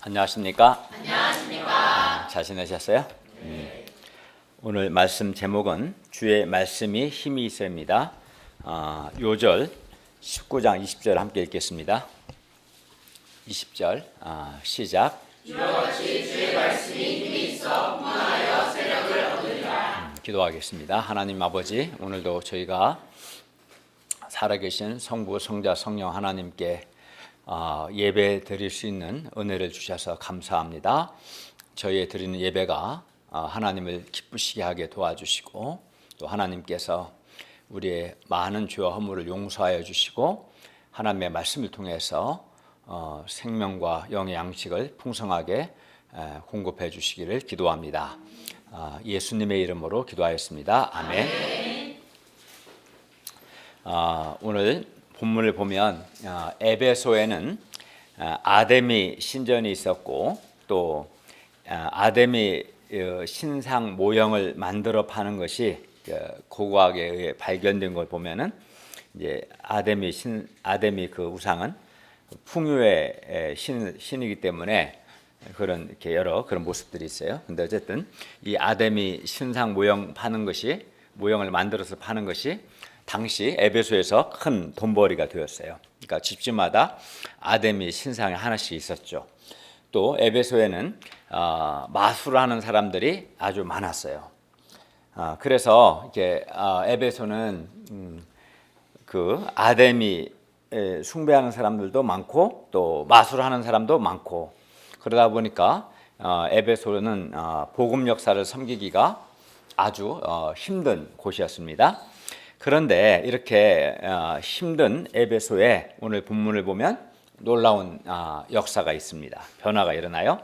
안녕하십니까? 잘 지내셨어요? 오늘 말씀 제목은 주의 말씀이 힘이 있어입니다. 요절 19장 20절 함께 읽겠습니다. 20절 시작. 이같이 주의 말씀이 힘이 있어 분하여 세력을 얻으리라. 기도하겠습니다. 하나님 아버지, 오늘도 저희가 살아계신 성부, 성자, 성령 하나님께 예배 드릴 수 있는 은혜를 주셔서 감사합니다. 저희 드리는 예배가 하나님을 기쁘시게 하게 도와주시고, 또 하나님께서 우리의 많은 죄와 허물을 용서하여 주시고, 하나님의 말씀을 통해서 생명과 영의 양식을 풍성하게 공급해 주시기를 기도합니다. 예수님의 이름으로 기도하였습니다. 아멘. 오늘 본문을 보면 에베소에는 아데미 신전이 있었고, 또 아데미 신상 모형을 만들어 파는 것이 고고학에 의해 발견된 걸 보면은, 이제 아데미 그 우상은 풍요의 신이기 때문에 그런 이렇게 여러 그런 모습들이 있어요. 근데 어쨌든 이 아데미 신상 모형을 만들어서 파는 것이 당시 에베소에서 큰 돈벌이가 되었어요. 그러니까 집집마다 아데미 신상이 하나씩 있었죠. 또 에베소에는 마술하는 사람들이 아주 많았어요. 그래서 이렇게 에베소는 그 아데미 숭배하는 사람들도 많고, 또 마술하는 사람도 많고, 그러다 보니까 에베소는 복음 역사를 섬기기가 아주 힘든 곳이었습니다. 그런데 이렇게 힘든 에베소에 오늘 본문을 보면 놀라운 역사가 있습니다. 변화가 일어나요.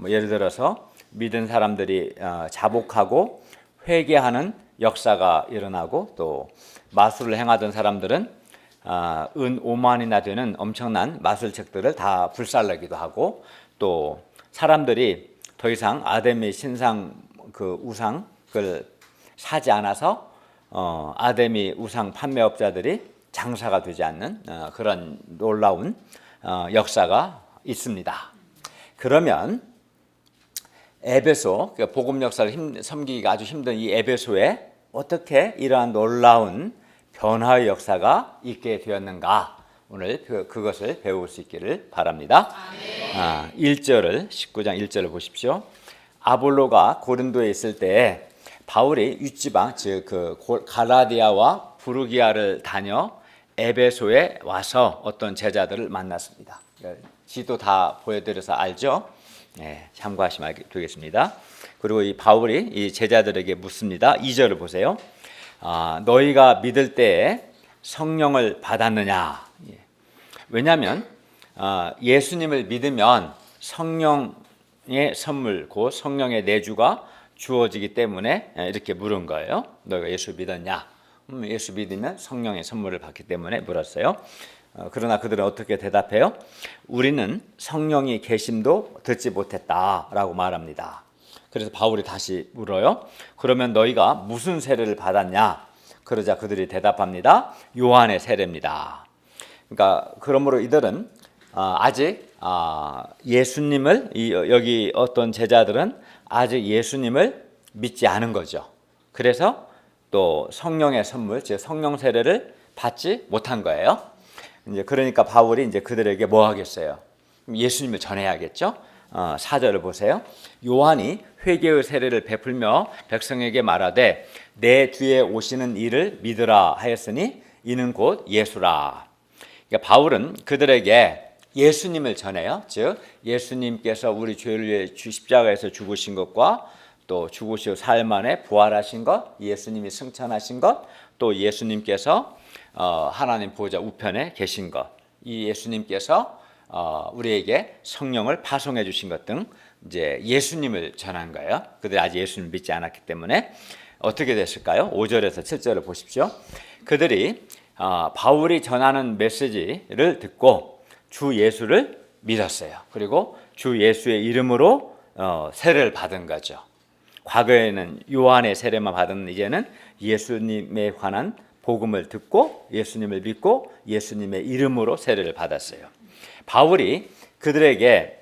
예를 들어서 믿은 사람들이 자복하고 회개하는 역사가 일어나고, 또 마술을 행하던 사람들은 은 5만이나 되는 엄청난 마술책들을 다 불살라기도 하고, 또 사람들이 더 이상 아데미 신상 그 우상을 사지 않아서 아데미 우상 판매업자들이 장사가 되지 않는 그런 놀라운 역사가 있습니다. 그러면 에베소, 복음 역사를 섬기기가 아주 힘든 이 에베소에 어떻게 이러한 놀라운 변화의 역사가 있게 되었는가, 오늘 그것을 배울 수 있기를 바랍니다. 19장 1절을 보십시오. 아볼로가 고린도에 있을 때 바울이 윗지방, 즉 갈라디아와 부르기아를 다녀 에베소에 와서 어떤 제자들을 만났습니다. 지도 다 보여드려서 알죠? 네, 참고하시면 되겠습니다. 그리고 이 바울이 이 제자들에게 묻습니다. 2절을 보세요. 너희가 믿을 때에 성령을 받았느냐? 왜냐하면 예수님을 믿으면 성령의 선물, 곧 성령의 내주가 주어지기 때문에 이렇게 물은 거예요. 너희가 예수 믿었냐? 예수 믿으면 성령의 선물을 받기 때문에 물었어요. 그러나 그들은 어떻게 대답해요? 우리는 성령이 계심도 듣지 못했다라고 말합니다. 그래서 바울이 다시 물어요. 그러면 너희가 무슨 세례를 받았냐? 그러자 그들이 대답합니다. 요한의 세례입니다. 그러니까 그러므로 이들은 아직 예수님을, 여기 어떤 제자들은 아직 예수님을 믿지 않은 거죠. 그래서 또 성령의 선물, 즉 성령 세례를 받지 못한 거예요. 이제 그러니까 바울이 이제 그들에게 뭐 하겠어요? 예수님을 전해야겠죠. 4절을 보세요. 요한이 회개의 세례를 베풀며 백성에게 말하되 내 뒤에 오시는 이를 믿으라 하였으니 이는 곧 예수라. 그러니까 바울은 그들에게 예수님을 전해요. 즉 예수님께서 우리 죄를 위해 십자가에서 죽으신 것과, 또 죽으시고 사흘 만에 부활하신 것, 예수님이 승천하신 것, 또 예수님께서 하나님 보좌 우편에 계신 것, 이 예수님께서 우리에게 성령을 파송해 주신 것 등 이제 예수님을 전한 거예요. 그들이 아직 예수님을 믿지 않았기 때문에 어떻게 됐을까요? 5절에서 7절을 보십시오. 그들이 바울이 전하는 메시지를 듣고 주 예수를 믿었어요. 그리고 주 예수의 이름으로 세례를 받은 거죠. 과거에는 요한의 세례만 받은, 이제는 예수님에 관한 복음을 듣고 예수님을 믿고 예수님의 이름으로 세례를 받았어요. 바울이 그들에게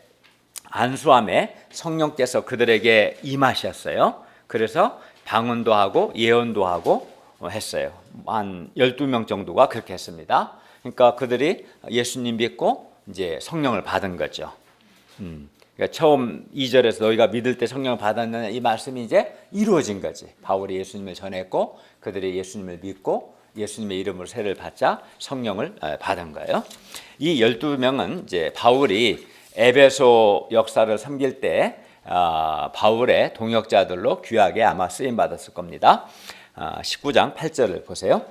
안수함에 성령께서 그들에게 임하셨어요. 그래서 방언도 하고 예언도 하고 했어요. 한 12명 정도가 그렇게 했습니다. 그러니까 그들이 예수님 믿고 이제 성령을 받은 거죠. 그러니까 처음 2절에서 너희가 믿을 때 성령을 받았느냐 이 말씀이 이제 이루어진 거지. 바울이 예수님을 전했고 그들이 예수님을 믿고 예수님의 이름으로 세례를 받자 성령을 받은 거예요. 이 12명은 이제 바울이 에베소 역사를 섬길 때 바울의 동역자들로 귀하게 아마 쓰임 받았을 겁니다. 19장 8절을 보세요.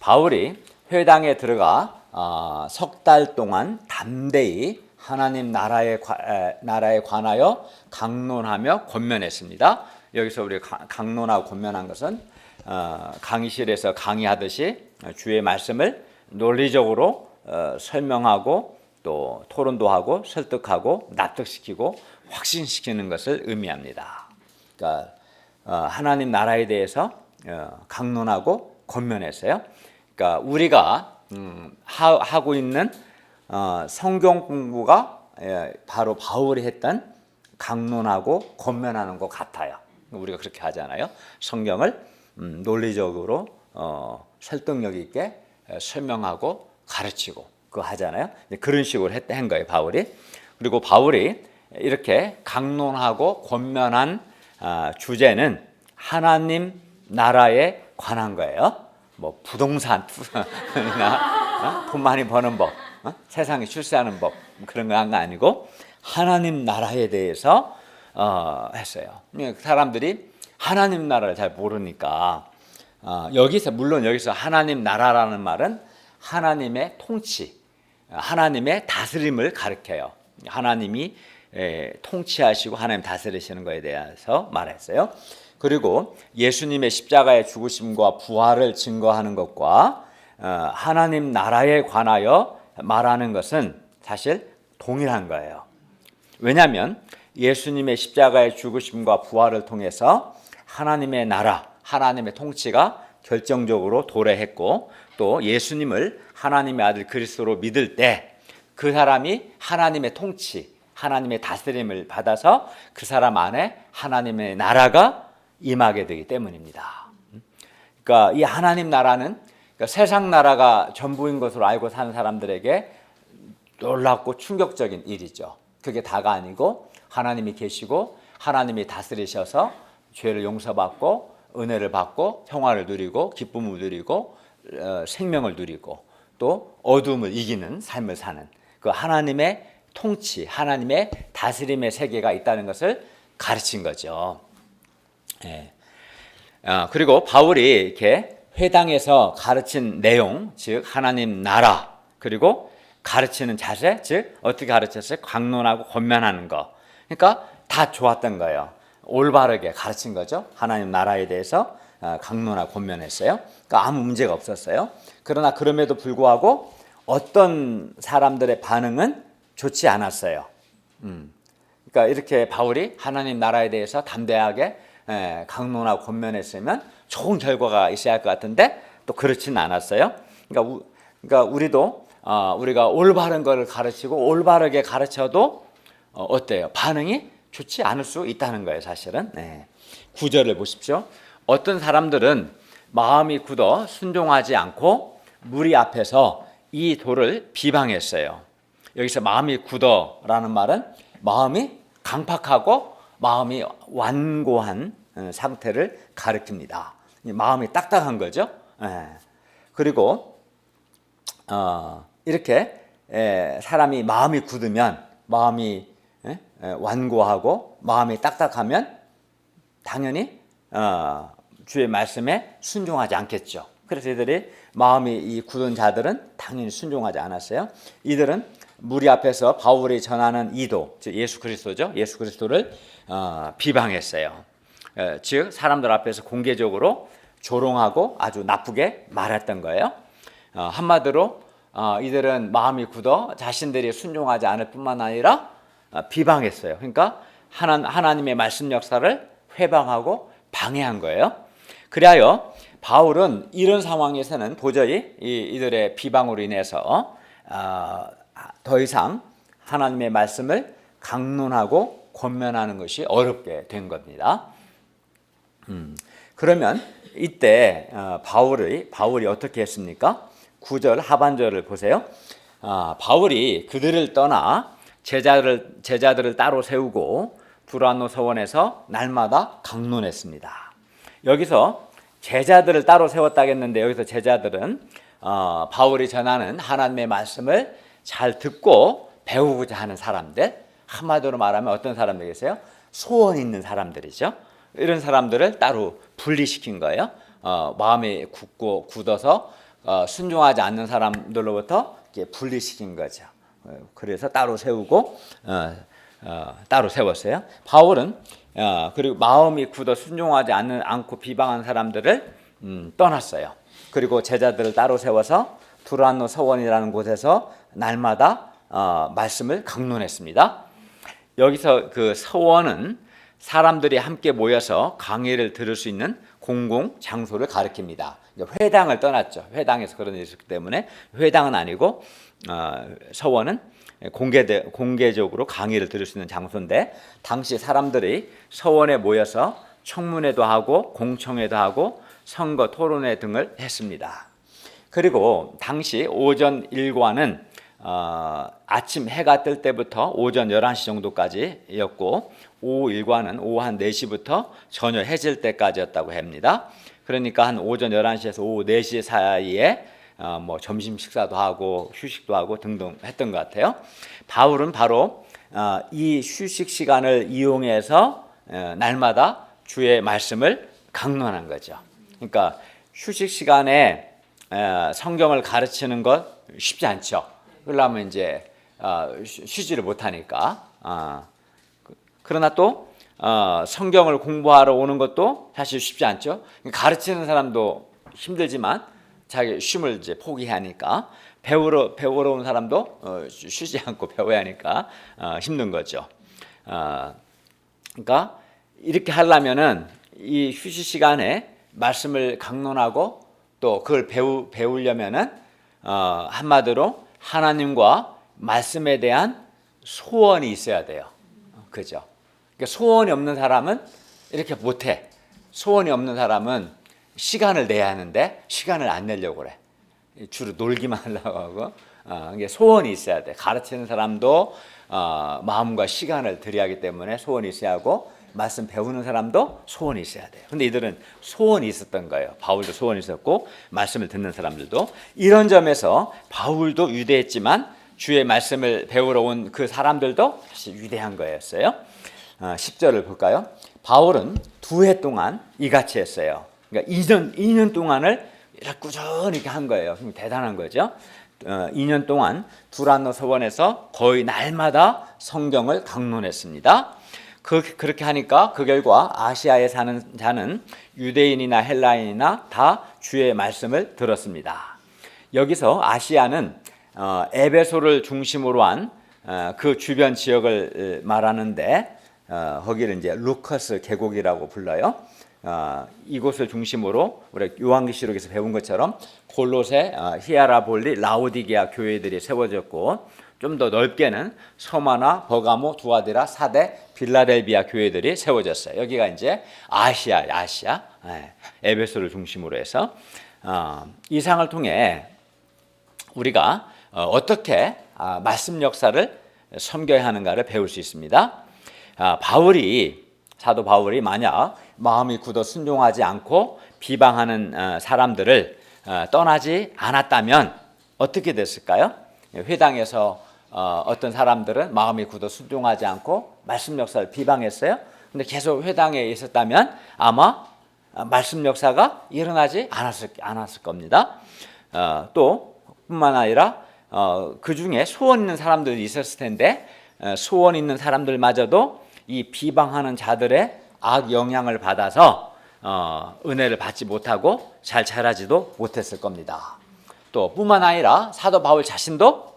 바울이 회당에 들어가 석 달 동안 담대히 하나님 나라에 관하여 강론하며 권면했습니다. 여기서 우리 강론하고 권면한 것은 강의실에서 강의하듯이 주의 말씀을 논리적으로 설명하고 또 토론도 하고 설득하고 납득시키고 확신시키는 것을 의미합니다. 그러니까 하나님 나라에 대해서 강론하고 권면했어요. 그러니까 우리가 하고 있는 성경 공부가 바로 바울이 했던 강론하고 권면하는 것 같아요. 우리가 그렇게 하잖아요. 성경을 논리적으로 설득력 있게 설명하고 가르치고 그거 하잖아요. 그런 식으로 한 거예요, 바울이. 그리고 바울이 이렇게 강론하고 권면한 주제는 하나님 나라에 관한 거예요. 뭐 부동산이나 돈 많이 버는 법, 세상에 출세하는 법 그런 거 한 거 아니고 하나님 나라에 대해서 했어요. 사람들이 하나님 나라를 잘 모르니까 물론 여기서 하나님 나라라는 말은 하나님의 통치, 하나님의 다스림을 가리켜요. 하나님이 통치하시고 하나님 다스리시는 것에 대해서 말했어요. 그리고 예수님의 십자가의 죽으심과 부활을 증거하는 것과 하나님 나라에 관하여 말하는 것은 사실 동일한 거예요. 왜냐하면 예수님의 십자가의 죽으심과 부활을 통해서 하나님의 나라, 하나님의 통치가 결정적으로 도래했고 또 예수님을 하나님의 아들 그리스도로 믿을 때 그 사람이 하나님의 통치, 하나님의 다스림을 받아서 그 사람 안에 하나님의 나라가 임하게 되기 때문입니다. 그러니까 이 하나님 나라는 그러니까 세상 나라가 전부인 것으로 알고 사는 사람들에게 놀랍고 충격적인 일이죠. 그게 다가 아니고 하나님이 계시고 하나님이 다스리셔서 죄를 용서받고 은혜를 받고 평화를 누리고 기쁨을 누리고 생명을 누리고 또 어둠을 이기는 삶을 사는 그 하나님의 통치, 하나님의 다스림의 세계가 있다는 것을 가르친 거죠. 예. 그리고 바울이 이렇게 회당에서 가르친 내용, 즉 하나님 나라, 그리고 가르치는 자세, 즉 어떻게 가르쳤어요? 강론하고 권면하는 거. 그러니까 다 좋았던 거예요. 올바르게 가르친 거죠. 하나님 나라에 대해서 강론하고 권면했어요. 그러니까 아무 문제가 없었어요. 그러나 그럼에도 불구하고 어떤 사람들의 반응은 좋지 않았어요. 그러니까 이렇게 바울이 하나님 나라에 대해서 담대하게 강론하고 권면했으면 좋은 결과가 있어야 할 것 같은데 또 그렇지는 않았어요. 그러니까 우리도 우리가 올바른 것을 가르치고 올바르게 가르쳐도 어때요? 반응이 좋지 않을 수 있다는 거예요, 사실은. 9절을 보십시오. 어떤 사람들은 마음이 굳어 순종하지 않고 무리 앞에서 이 돌을 비방했어요. 여기서 마음이 굳어라는 말은 마음이 강팍하고 마음이 완고한 상태를 가리킵니다. 마음이 딱딱한 거죠. 그리고 이렇게 사람이 마음이 굳으면 마음이 완고하고 마음이 딱딱하면 당연히 주의 말씀에 순종하지 않겠죠. 그래서 이들이 마음이 이 굳은 자들은 당연히 순종하지 않았어요. 이들은 무리 앞에서 바울이 전하는 이도, 즉 예수 그리스도죠. 예수 그리스도를 비방했어요. 즉 사람들 앞에서 공개적으로 조롱하고 아주 나쁘게 말했던 거예요. 한마디로 이들은 마음이 굳어 자신들이 순종하지 않을 뿐만 아니라 비방했어요. 그러니까 하나님의 말씀 역사를 회방하고 방해한 거예요. 그리하여 바울은 이런 상황에서는 도저히 이들의 비방으로 인해서 더 이상 하나님의 말씀을 강론하고 권면하는 것이 어렵게 된 겁니다. 그러면 이때 바울이 어떻게 했습니까? 9절 하반절을 보세요. 바울이 그들을 떠나 제자들을 따로 세우고 두란노 서원에서 날마다 강론했습니다. 여기서 제자들을 따로 세웠다겠는데 여기서 제자들은 바울이 전하는 하나님의 말씀을 잘 듣고 배우고자 하는 사람들, 한마디로 말하면 어떤 사람들이겠어요? 소원 있는 사람들이죠. 이런 사람들을 따로 분리시킨 거예요. 마음이 굳어서 순종하지 않는 사람들로부터 이렇게 분리시킨 거죠. 그래서 따로 세우고 따로 세웠어요. 바울은 그리고 마음이 굳어 순종하지 않고 비방한 사람들을 떠났어요. 그리고 제자들을 따로 세워서 두란노 서원이라는 곳에서 날마다 말씀을 강론했습니다. 여기서 그 서원은 사람들이 함께 모여서 강의를 들을 수 있는 공공 장소를 가리킵니다. 회당을 떠났죠. 회당에서 그런 일이 있었기 때문에 회당은 아니고 서원은 공개적으로 강의를 들을 수 있는 장소인데 당시 사람들이 서원에 모여서 청문회도 하고 공청회도 하고 선거 토론회 등을 했습니다. 그리고 당시 오전 일과는 아침 해가 뜰 때부터 오전 11시 정도까지였고 오후 일과는 오후 한 4시부터 저녁 해질 때까지였다고 합니다. 그러니까 한 오전 11시에서 오후 4시 사이에 뭐 점심 식사도 하고 휴식도 하고 등등 했던 것 같아요. 바울은 바로 이 휴식 시간을 이용해서 날마다 주의 말씀을 강론한 거죠. 그러니까 휴식 시간에 성경을 가르치는 것 쉽지 않죠. 그러려면 이제 쉬지를 못하니까. 그러나 또 성경을 공부하러 오는 것도 사실 쉽지 않죠. 가르치는 사람도 힘들지만 자기 쉼을 이제 포기하니까 배우러 온 사람도 쉬지 않고 배워야 하니까 힘든 거죠. 그러니까 이렇게 하려면은 이 휴식 시간에 말씀을 강론하고 또 그걸 배우려면은 한마디로 하나님과 말씀에 대한 소원이 있어야 돼요. 그죠? 그러니까 소원이 없는 사람은 이렇게 못해. 소원이 없는 사람은 시간을 내야 하는데 시간을 안 내려고 그래. 주로 놀기만 하려고 하고. 이게 소원이 있어야 돼. 가르치는 사람도 마음과 시간을 들여야 하기 때문에 소원이 있어야 하고 말씀 배우는 사람도 소원이 있어야 돼요. 근데 이들은 소원이 있었던 거예요. 바울도 소원이 있었고 말씀을 듣는 사람들도. 이런 점에서 바울도 위대했지만 주의 말씀을 배우러 온 그 사람들도 사실 위대한 거였어요. 10절을 볼까요? 바울은 2해 동안 이같이 했어요. 그러니까 2년 동안을 이렇게 꾸준히 한 거예요. 대단한 거죠. 2년 동안 두란노 서원에서 거의 날마다 성경을 강론했습니다. 그렇게 하니까 그 결과 아시아에 사는 자는 유대인이나 헬라인이나 다 주의 말씀을 들었습니다. 여기서 아시아는 에베소를 중심으로 한 그 주변 지역을 말하는데 거기를 이제 루커스 계곡이라고 불러요. 이곳을 중심으로 우리 요한계시록에서 배운 것처럼 골로새, 히아라볼리, 라오디게아 교회들이 세워졌고 좀 더 넓게는 서마나, 버가모, 두아디라, 사데, 빌라델비아 교회들이 세워졌어요. 여기가 이제 아시아, 에베소를 중심으로 해서 이상을 통해 우리가 어떻게 말씀 역사를 섬겨야 하는가를 배울 수 있습니다. 사도 바울이 만약 마음이 굳어 순종하지 않고 비방하는 사람들을 떠나지 않았다면 어떻게 됐을까요? 회당에서 어떤 사람들은 마음이 굳어 순종하지 않고 말씀 역사를 비방했어요. 근데 계속 회당에 있었다면 아마 말씀 역사가 일어나지 않았을 겁니다. 또 뿐만 아니라 그 중에 소원 있는 사람들이 있었을 텐데 소원 있는 사람들마저도 이 비방하는 자들의 악 영향을 받아서 은혜를 받지 못하고 잘 자라지도 못했을 겁니다. 또 뿐만 아니라 사도 바울 자신도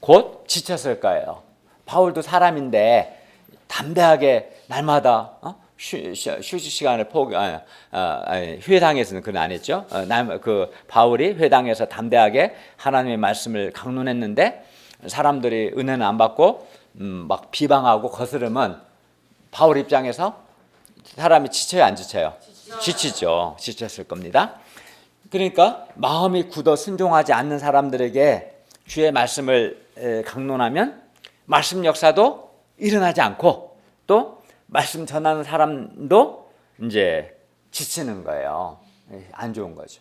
곧 지쳤을 거예요. 바울도 사람인데 담대하게 날마다 휴식 시간을 회당에서는 그건 안 했죠. 그 바울이 회당에서 담대하게 하나님의 말씀을 강론했는데 사람들이 은혜는 안 받고 막 비방하고 거스르면 바울 입장에서 사람이 지쳐요, 안 지쳐요? 지치죠. 지쳤을 겁니다. 그러니까 마음이 굳어 순종하지 않는 사람들에게 주의 말씀을 강론하면 말씀 역사도 일어나지 않고 또 말씀 전하는 사람도 이제 지치는 거예요. 안 좋은 거죠.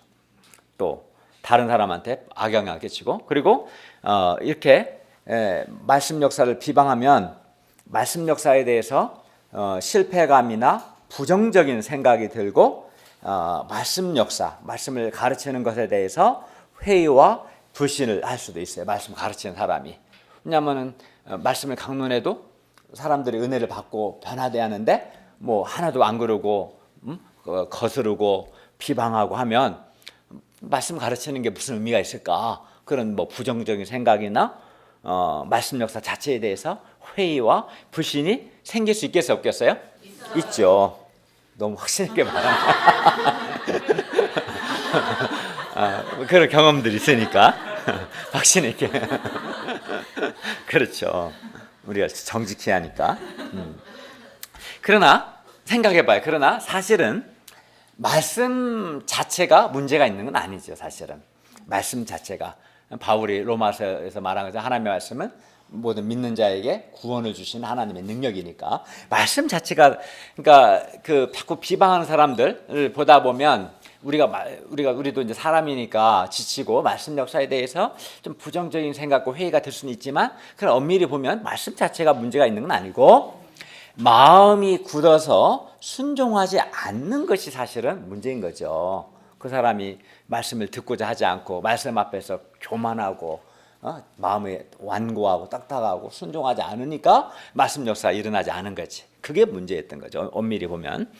또 다른 사람한테 악영향을 끼치고, 그리고 이렇게 말씀 역사를 비방하면 말씀 역사에 대해서 실패감이나 부정적인 생각이 들고 말씀 역사, 말씀을 가르치는 것에 대해서 회의와 불신을 할 수도 있어요. 말씀 가르치는 사람이. 왜냐하면 말씀을 강론해도 사람들이 은혜를 받고 변화돼야 하는데 뭐 하나도 안 그러고 거스르고 비방하고 하면 말씀 가르치는 게 무슨 의미가 있을까? 그런 뭐 부정적인 생각이나 말씀 역사 자체에 대해서 회의와 불신이 생길 수 있겠어요, 없겠어요? 있죠. 너무 확신 있게 말합니다. 그런 경험들이 있으니까 확신 있게. 그렇죠. 우리가 정직해야 하니까. 그러나 생각해봐요. 그러나 사실은 말씀 자체가 문제가 있는 건 아니죠. 사실은 말씀 자체가, 바울이 로마서에서 말한 것처럼 하나님의 말씀은 모든 믿는 자에게 구원을 주신 하나님의 능력이니까 말씀 자체가, 그러니까 그 자꾸 비방하는 사람들을 보다 보면 우리도 이제 사람이니까 지치고 말씀 역사에 대해서 좀 부정적인 생각과 회의가 들 수는 있지만, 그런 엄밀히 보면 말씀 자체가 문제가 있는 건 아니고 마음이 굳어서 순종하지 않는 것이 사실은 문제인 거죠. 그 사람이 말씀을 듣고자 하지 않고 말씀 앞에서 교만하고 마음이 완고하고 딱딱하고 순종하지 않으니까 말씀 역사가 일어나지 않은 거지. 그게 문제였던 거죠. 엄밀히 보면.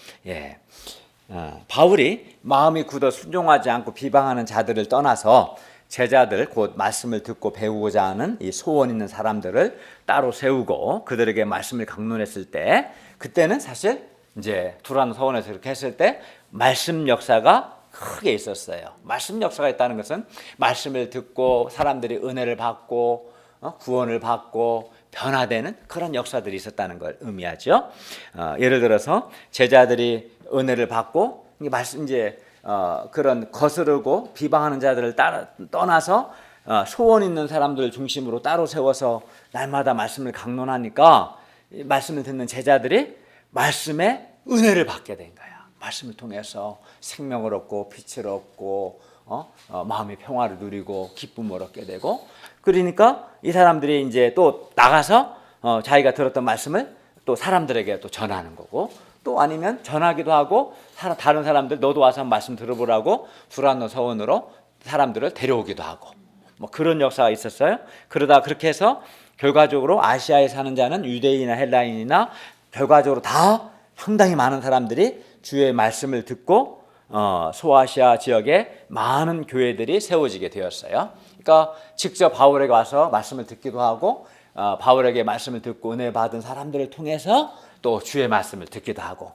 바울이 마음이 굳어 순종하지 않고 비방하는 자들을 떠나서 제자들, 곧 말씀을 듣고 배우고자 하는 이 소원 있는 사람들을 따로 세우고 그들에게 말씀을 강론했을 때, 그때는 사실 이제 두란 서원에서 그렇게 했을 때 말씀 역사가 크게 있었어요. 말씀 역사가 있다는 것은 말씀을 듣고 사람들이 은혜를 받고 구원을 받고 변화되는 그런 역사들이 있었다는 걸 의미하죠. 예를 들어서 제자들이 은혜를 받고 말씀 이제 그런 거스르고 비방하는 자들을 떠나서 소원 있는 사람들을 중심으로 따로 세워서 날마다 말씀을 강론하니까 말씀을 듣는 제자들이 말씀의 은혜를 받게 된 거야. 말씀을 통해서 생명을 얻고 빛을 얻고 마음의 평화를 누리고 기쁨을 얻게 되고, 그러니까 이 사람들이 이제 또 나가서 자기가 들었던 말씀을 또 사람들에게 또 전하는 거고, 또 아니면 전하기도 하고 다른 사람들 너도 와서 말씀 들어보라고 두란노 서원으로 사람들을 데려오기도 하고, 뭐 그런 역사가 있었어요. 그러다 그렇게 해서 결과적으로 아시아에 사는 자는 유대인이나 헬라인이나 결과적으로 다 상당히 많은 사람들이 주의 말씀을 듣고 소아시아 지역에 많은 교회들이 세워지게 되었어요. 그러니까 직접 바울에게 와서 말씀을 듣기도 하고 바울에게 말씀을 듣고 은혜 받은 사람들을 통해서 또 주의 말씀을 듣기도 하고,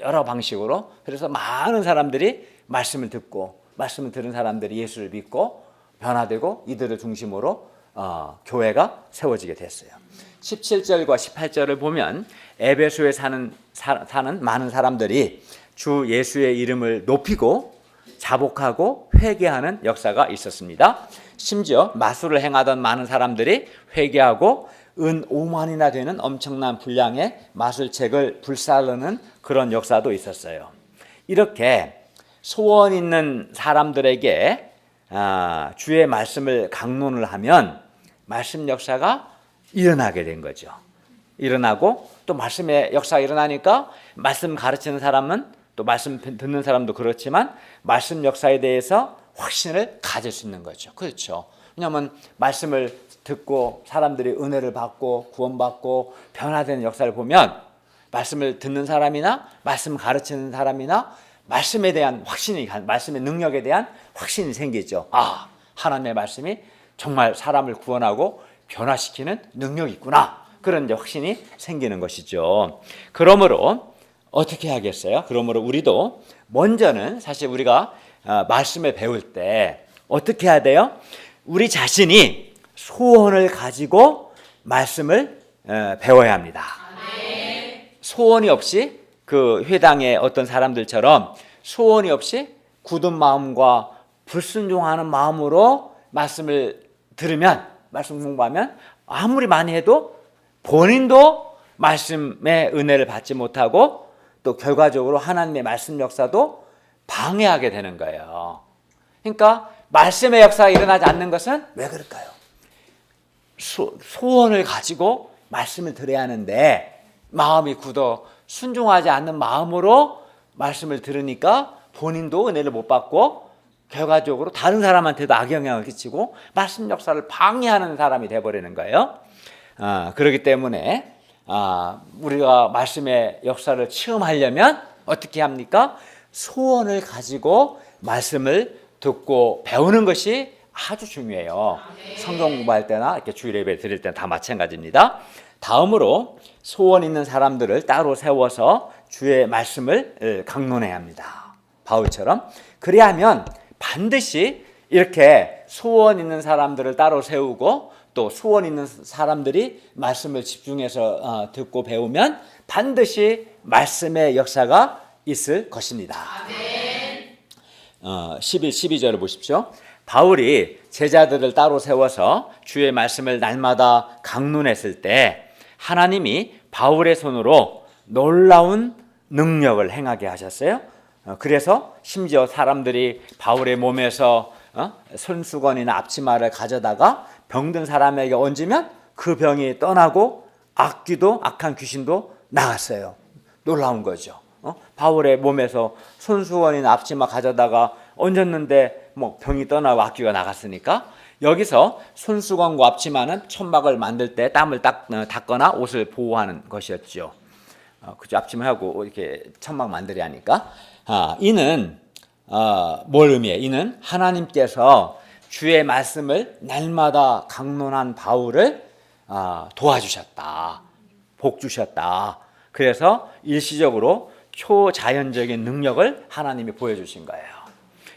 여러 방식으로. 그래서 많은 사람들이 말씀을 듣고 말씀을 들은 사람들이 예수를 믿고 변화되고 이들을 중심으로 교회가 세워지게 됐어요. 17절과 18절을 보면 에베소에 사는 많은 사람들이 주 예수의 이름을 높이고 자복하고 회개하는 역사가 있었습니다. 심지어 마술을 행하던 많은 사람들이 회개하고 은 5만이나 되는 엄청난 분량의 마술책을 불사르는 그런 역사도 있었어요. 이렇게 소원 있는 사람들에게 주의 말씀을 강론을 하면 말씀 역사가 일어나게 된 거죠. 일어나고 또 말씀의 역사가 일어나니까 말씀 가르치는 사람은, 또 말씀 듣는 사람도 그렇지만 말씀 역사에 대해서 확신을 가질 수 있는 거죠. 그렇죠. 왜냐하면 말씀을 듣고 사람들이 은혜를 받고 구원받고 변화되는 역사를 보면 말씀을 듣는 사람이나 말씀 가르치는 사람이나 말씀에 대한 확신이, 말씀의 능력에 대한 확신이 생기죠. 하나님의 말씀이 정말 사람을 구원하고 변화시키는 능력이 있구나. 그런 이제 확신이 생기는 것이죠. 그러므로 어떻게 하겠어요? 그러므로 우리도 먼저는 사실 우리가 말씀을 배울 때 어떻게 해야 돼요? 우리 자신이 소원을 가지고 말씀을 배워야 합니다. 소원이 없이 그 회당의 어떤 사람들처럼 소원이 없이 굳은 마음과 불순종하는 마음으로 말씀을 들으면, 말씀 공부하면 아무리 많이 해도 본인도 말씀의 은혜를 받지 못하고 또 결과적으로 하나님의 말씀 역사도 방해하게 되는 거예요. 그러니까 말씀의 역사가 일어나지 않는 것은 왜 그럴까요? 소원을 가지고 말씀을 들어야 하는데 마음이 굳어 순종하지 않는 마음으로 말씀을 들으니까 본인도 은혜를 못 받고 결과적으로 다른 사람한테도 악영향을 끼치고 말씀 역사를 방해하는 사람이 되어버리는 거예요. 그렇기 때문에 우리가 말씀의 역사를 체험하려면 어떻게 합니까? 소원을 가지고 말씀을 듣고 배우는 것이 아주 중요해요. 성경 공부할 때나 이렇게 주일 예배 드릴 때는 다 마찬가지입니다. 다음으로 소원 있는 사람들을 따로 세워서 주의 말씀을 강론해야 합니다. 바울처럼. 그래야 하면 반드시 이렇게 소원 있는 사람들을 따로 세우고 또 소원 있는 사람들이 말씀을 집중해서 듣고 배우면 반드시 말씀의 역사가 있을 것입니다. 12절을 보십시오. 바울이 제자들을 따로 세워서 주의 말씀을 날마다 강론했을 때 하나님이 바울의 손으로 놀라운 능력을 행하게 하셨어요. 그래서 심지어 사람들이 바울의 몸에서 손수건이나 앞치마를 가져다가 병든 사람에게 얹으면 그 병이 떠나고 악귀도 악한 귀신도 나갔어요. 놀라운 거죠. 바울의 몸에서 손수건이나 앞치마 가져다가 얹었는데 뭐 병이 떠나고 악귀가 나갔으니까 여기서 손수건과 앞치마는 천막을 만들 때 땀을 닦거나 옷을 보호하는 것이었죠. 그죠? 앞치마하고 이렇게 천막 만들어야 하니까. 이는 뭘 의미해? 이는 하나님께서 주의 말씀을 날마다 강론한 바울을 도와주셨다. 복 주셨다. 그래서 일시적으로 초자연적인 능력을 하나님이 보여주신 거예요.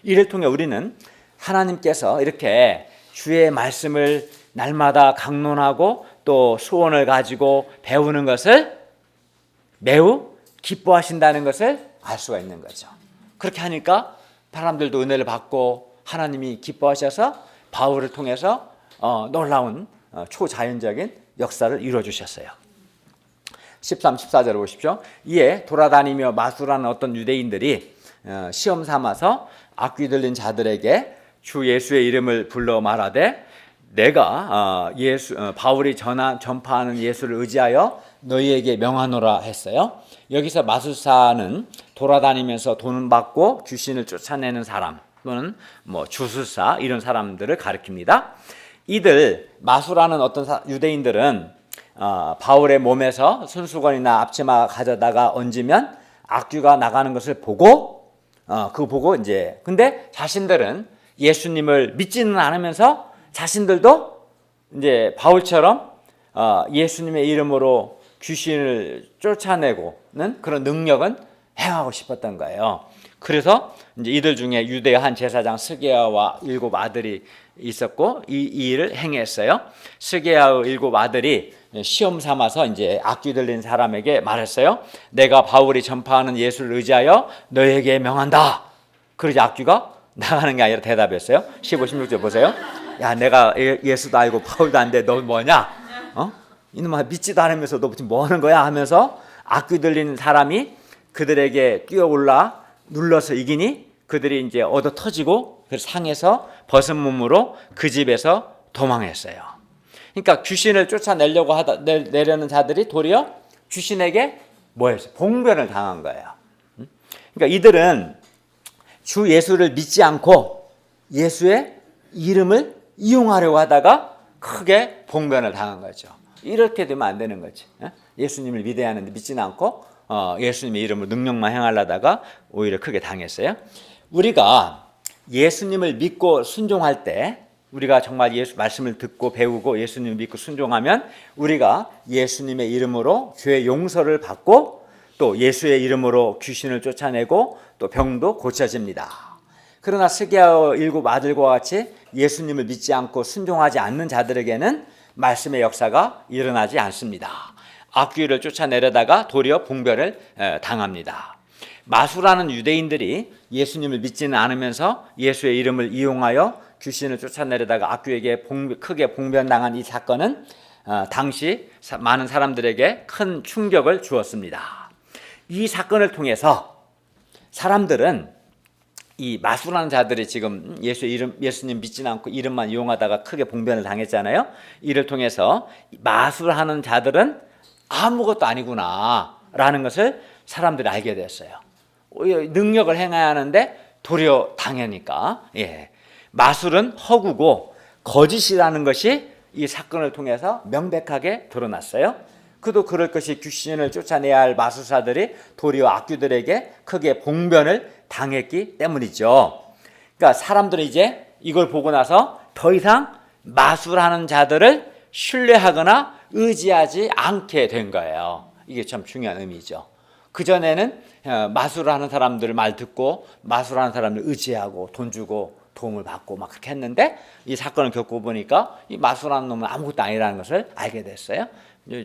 이를 통해 우리는 하나님께서 이렇게 주의 말씀을 날마다 강론하고 또 소원을 가지고 배우는 것을 매우 기뻐하신다는 것을 알 수가 있는 거죠. 그렇게 하니까 사람들도 은혜를 받고 하나님이 기뻐하셔서 바울을 통해서 놀라운 초자연적인 역사를 이루어주셨어요. 13, 14절을 보십시오. 이에 돌아다니며 마술하는 어떤 유대인들이 시험 삼아서 악귀 들린 자들에게 주 예수의 이름을 불러 말하되 내가 바울이 전파하는 예수를 의지하여 너희에게 명하노라 했어요. 여기서 마술사는 돌아다니면서 돈을 받고 귀신을 쫓아내는 사람 또는 뭐 주술사 이런 사람들을 가리킵니다. 이들 마술하는 어떤 유대인들은 바울의 몸에서 손수건이나 앞치마 가져다가 얹으면 악귀가 나가는 것을 보고 그거 보고 이제 근데 자신들은 예수님을 믿지는 않으면서 자신들도 이제 바울처럼 예수님의 이름으로 귀신을 쫓아내고는 그런 능력은 행하고 싶었던 거예요. 그래서 이제 이들 중에 유대 한 제사장 스게아와 7 아들이 있었고 이 일을 행했어요. 스게아의 7 아들이 시험 삼아서 이제 악귀 들린 사람에게 말했어요. 내가 바울이 전파하는 예수를 의지하여 너에게 명한다. 그러지 악귀가 나가는 게 아니라 대답했어요. 15, 16절 보세요. 야, 내가 예수도 알고 바울도 안 돼. 너 뭐냐? 이놈아 믿지도 않으면서 너 지금 뭐 하는 거야? 하면서 악귀 들린 사람이 그들에게 뛰어올라 눌러서 이기니 그들이 이제 얻어 터지고 그 상에서 벗은 몸으로 그 집에서 도망했어요. 그러니까 귀신을 쫓아내려고 내려는 자들이 도리어 귀신에게 뭐였어요? 봉변을 당한 거예요. 그러니까 이들은 주 예수를 믿지 않고 예수의 이름을 이용하려고 하다가 크게 봉변을 당한 거죠. 이렇게 되면 안 되는 거지. 예수님을 믿어야 하는데 믿지는 않고 예수님의 이름으로 능력만 행하려다가 오히려 크게 당했어요. 우리가 예수님을 믿고 순종할 때 우리가 정말 예수 말씀을 듣고 배우고 예수님을 믿고 순종하면 우리가 예수님의 이름으로 죄의 용서를 받고 또 예수의 이름으로 귀신을 쫓아내고 또 병도 고쳐집니다. 그러나 스게아의 7 아들과 같이 예수님을 믿지 않고 순종하지 않는 자들에게는 말씀의 역사가 일어나지 않습니다. 악귀를 쫓아내려다가 도리어 봉변을 당합니다. 마술하는 유대인들이 예수님을 믿지는 않으면서 예수의 이름을 이용하여 귀신을 쫓아내려다가 악귀에게 크게 봉변당한 이 사건은 당시 많은 사람들에게 큰 충격을 주었습니다. 이 사건을 통해서 사람들은 이 마술하는 자들이 지금 예수님 믿지는 않고 이름만 이용하다가 크게 봉변을 당했잖아요. 이를 통해서 마술하는 자들은 아무것도 아니구나 라는 것을 사람들이 알게 됐어요. 능력을 행해야 하는데 도리어 당하니까. 마술은 허구고 거짓이라는 것이 이 사건을 통해서 명백하게 드러났어요. 그도 그럴 것이 귀신을 쫓아내야 할 마술사들이 도리어 악귀들에게 크게 봉변을 당했기 때문이죠. 그러니까 사람들은 이제 이걸 보고 나서 더 이상 마술하는 자들을 신뢰하거나 의지하지 않게 된 거예요. 이게 참 중요한 의미죠. 그전에는 마술하는 사람들 말 듣고 마술하는 사람들 의지하고 돈 주고 도움을 받고 막 그렇게 했는데 이 사건을 겪고 보니까 이 마술하는 놈은 아무것도 아니라는 것을 알게 됐어요.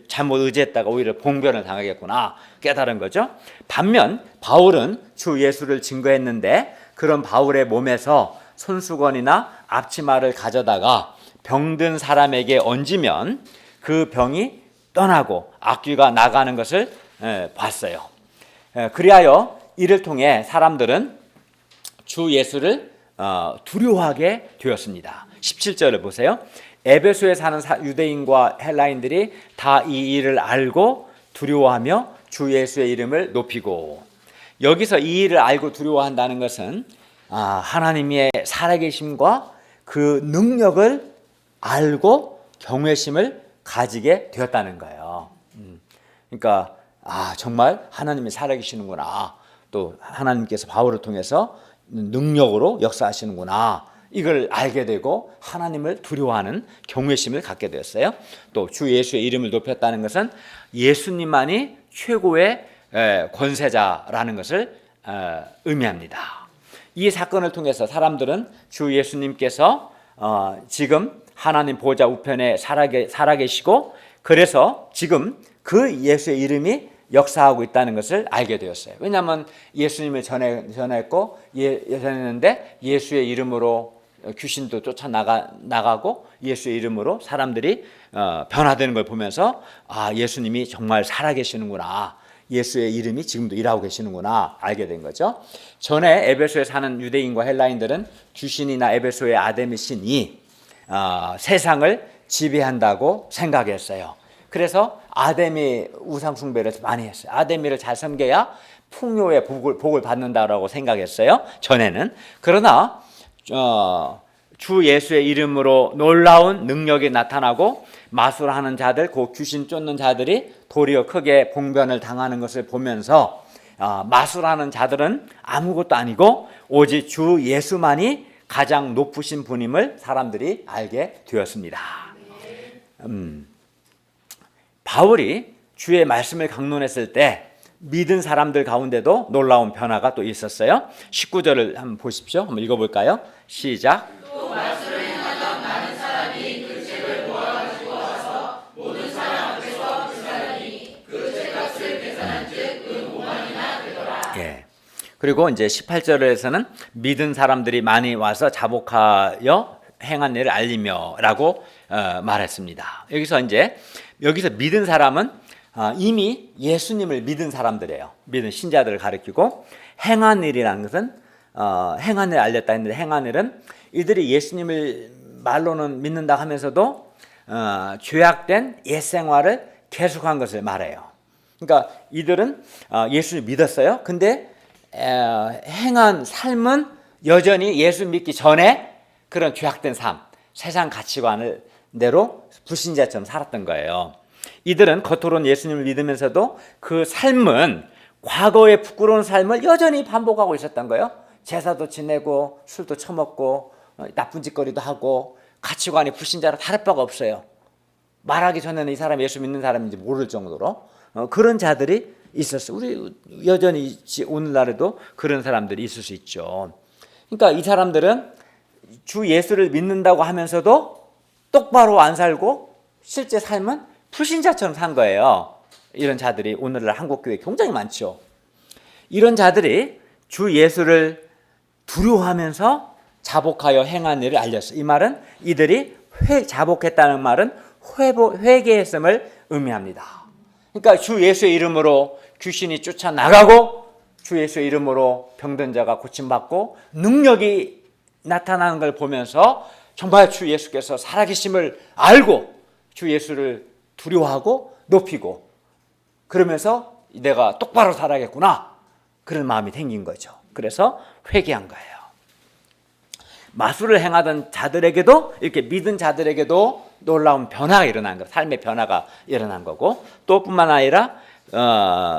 잘못 의지했다가 오히려 봉변을 당하겠구나 깨달은 거죠. 반면 바울은 주 예수를 증거했는데 그런 바울의 몸에서 손수건이나 앞치마를 가져다가 병든 사람에게 얹으면 그 병이 떠나고 악귀가 나가는 것을 봤어요. 그리하여 이를 통해 사람들은 주 예수를 두려워하게 되었습니다. 17절을 보세요. 에베소에 사는 유대인과 헬라인들이 다 이 일을 알고 두려워하며 주 예수의 이름을 높이고, 여기서 이 일을 알고 두려워한다는 것은 하나님의 살아계심과 그 능력을 알고 경외심을 가지게 되었다는 거예요. 그러니까 정말 하나님이 살아계시는구나, 또 하나님께서 바울을 통해서 능력으로 역사하시는구나, 이걸 알게 되고 하나님을 두려워하는 경외심을 갖게 되었어요. 또 주 예수의 이름을 높였다는 것은 예수님만이 최고의 권세자라는 것을 의미합니다. 이 사건을 통해서 사람들은 주 예수님께서 지금 하나님 보좌 우편에 살아계시고, 그래서 지금 그 예수의 이름이 역사하고 있다는 것을 알게 되었어요. 왜냐하면 예수님을 전했고 전했는데 예수의 이름으로 귀신도 쫓아나가고 예수의 이름으로 사람들이 변화되는 걸 보면서 예수님이 정말 살아계시는구나, 예수의 이름이 지금도 일하고 계시는구나 알게 된 거죠. 전에 에베소에 사는 유대인과 헬라인들은 귀신이나 에베소의 아데미 신이 세상을 지배한다고 생각했어요. 그래서 아데미 우상 숭배를 많이 했어요. 아데미를 잘 섬겨야 풍요의 복을 받는다라고 생각했어요, 전에는. 그러나 주 예수의 이름으로 놀라운 능력이 나타나고 마술하는 자들, 그 귀신 쫓는 자들이 도리어 크게 봉변을 당하는 것을 보면서 마술하는 자들은 아무것도 아니고 오직 주 예수만이 가장 높으신 분임을 사람들이 알게 되었습니다. 바울이 주의 말씀을 강론했을 때 믿은 사람들 가운데도 놀라운 변화가 또 있었어요. 19절을 한번 보십시오. 한번 읽어볼까요? 시작. 또 말씀을 행하던 많은 사람이 그 책을 모아가지고 와서 모든 사람 앞에서 계산하니 그 책값을 계산한즉 은 5만이나 되더라. 그리고 이제 18절에서는 믿은 사람들이 많이 와서 자복하여 행한 일을 알리며라고 말했습니다. 여기서 믿은 사람은 이미 예수님을 믿은 사람들이에요. 믿은 신자들을 가리키고, 행한 일이라는 것은 행한 일을 알렸다 했는데, 행한 일은 이들이 예수님을 말로는 믿는다 하면서도 죄악된 옛 생활을 계속한 것을 말해요. 그러니까 이들은 예수를 믿었어요. 근데 행한 삶은 여전히 예수 믿기 전에 그런 죄악된 삶, 세상 가치관을 대로 불신자처럼 살았던 거예요. 이들은 겉으로는 예수님을 믿으면서도 그 삶은 과거의 부끄러운 삶을 여전히 반복하고 있었던 거예요. 제사도 지내고 술도 처먹고 나쁜 짓거리도 하고 가치관이 불신자로 다를 바가 없어요. 말하기 전에는 이 사람이 예수 믿는 사람인지 모를 정도로 그런 자들이 있었어요. 우리 여전히 오늘날에도 그런 사람들이 있을 수 있죠. 그러니까 이 사람들은 주 예수를 믿는다고 하면서도 똑바로 안 살고 실제 삶은 불신자처럼 산 거예요. 이런 자들이 오늘날 한국 교회에 굉장히 많죠. 이런 자들이 주 예수를 두려워하면서 자복하여 행한 일을 알렸어요. 이 말은 이들이 자복했다는 말은 회개했음을 의미합니다. 그러니까 주 예수의 이름으로 귀신이 쫓아나가고 주 예수의 이름으로 병든 자가 고침받고 능력이 나타나는 걸 보면서 정말 주 예수께서 살아계심을 알고 주 예수를 두려워하고 높이고 그러면서 내가 똑바로 살아야겠구나 그런 마음이 생긴 거죠. 그래서 회개한 거예요. 마술을 행하던 자들에게도 이렇게 믿은 자들에게도 놀라운 변화가 일어난 거, 삶의 변화가 일어난 거고 또 뿐만 아니라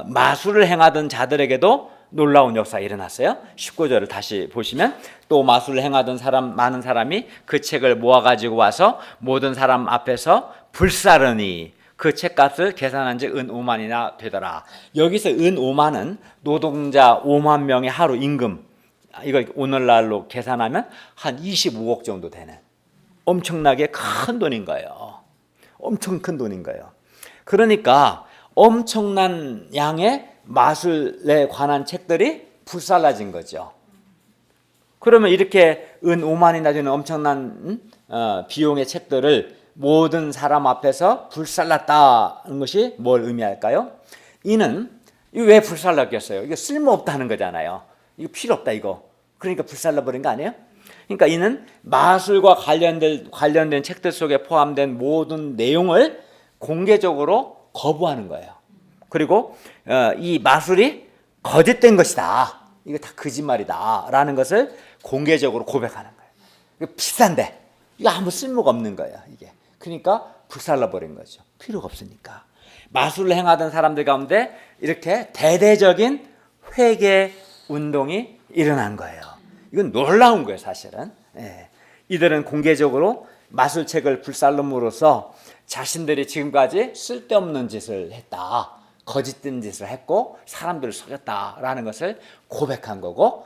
마술을 행하던 자들에게도 놀라운 역사가 일어났어요. 19절을 다시 보시면 또 마술을 행하던 많은 사람이 그 책을 모아가지고 와서 모든 사람 앞에서 불사르니 그 책값을 계산한 즉 은 5만이나 되더라. 여기서 은 5만은 노동자 5만 명의 하루 임금, 이걸 오늘날로 계산하면 한 25억 정도 되는 엄청나게 큰 돈인 거예요. 엄청 큰 돈인 거예요. 그러니까 엄청난 양의 마술에 관한 책들이 불살라진 거죠. 그러면 이렇게 은 5만이나 되는 엄청난 비용의 책들을 모든 사람 앞에서 불살랐다는 것이 뭘 의미할까요? 이는 왜 불살랐겠어요? 이거 쓸모없다는 거잖아요. 이거 필요 없다 이거. 그러니까 불살라버린 거 아니에요? 그러니까 이는 마술과 관련된 책들 속에 포함된 모든 내용을 공개적으로 거부하는 거예요. 그리고 이 마술이 거짓된 것이다. 이거 다 거짓말이다 라는 것을 공개적으로 고백하는 거예요. 이거 비싼데 이거 아무 쓸모가 없는 거예요. 이게. 그러니까 불살라버린 거죠. 필요가 없으니까. 마술을 행하던 사람들 가운데 이렇게 대대적인 회개 운동이 일어난 거예요. 이건 놀라운 거예요, 사실은. 예. 이들은 공개적으로 마술책을 불살름으로써 자신들이 지금까지 쓸데없는 짓을 했다. 거짓된 짓을 했고 사람들을 속였다라는 것을 고백한 거고